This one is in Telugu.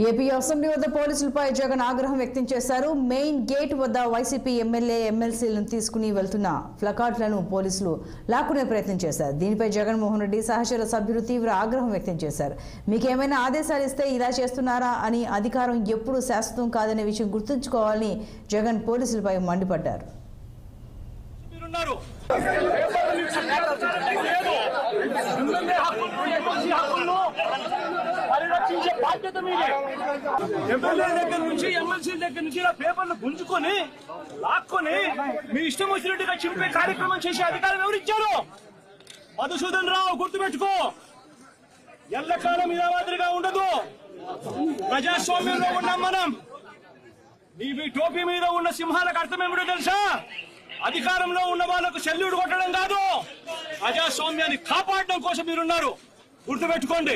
ఏపీ అసెంబ్లీ వద్ద పోలీసులపై జగన్ ఆగ్రహం వ్యక్తం చేశారు. మెయిన్ గేట్ వద్ద వైసీపీ ఎమ్మెల్యే ఎమ్మెల్సీలను తీసుకుని వెళ్తున్న ప్లకార్డులను పోలీసులు లాక్కునే ప్రయత్నం చేశారు. దీనిపై జగన్మోహన్ రెడ్డి సహచర సభ్యులు తీవ్ర ఆగ్రహం వ్యక్తం చేశారు. మీకేమైనా ఆదేశాలు ఇస్తే ఇలా చేస్తున్నారా అని, అధికారం ఎప్పుడూ శాశ్వతం కాదనే విషయం గుర్తుంచుకోవాలని జగన్ పోలీసులపై మండిపడ్డారు. పరిరక్షించే బాధ్యత మీదే. ఎమ్మెల్యే దగ్గర నుంచి ఎమ్మెల్సీ దగ్గర నుంచి పేపర్లు గుంజుకొని లాక్కొని మీ ఇష్టం వచ్చినట్టుగా చింపే కార్యక్రమం చేసే అధికారం ఎవరిచ్చారు? మధుసూదన్ రావు, గుర్తుపెట్టుకో, ఎల్లకాలం ఇలా మాదిరిగా ఉండదు. ప్రజాస్వామ్యంలో ఉన్నాం మనం. మీ టోపీ మీద ఉన్న సింహాలకు అర్థం ఏమిటో తెలుసా? అధికారంలో ఉన్న వాళ్ళకు సెల్యూట్ కొట్టడం కాదు, ప్రజాస్వామ్యాన్ని కాపాడడం కోసం మీరున్నారు. గుర్తుపెట్టుకోండి.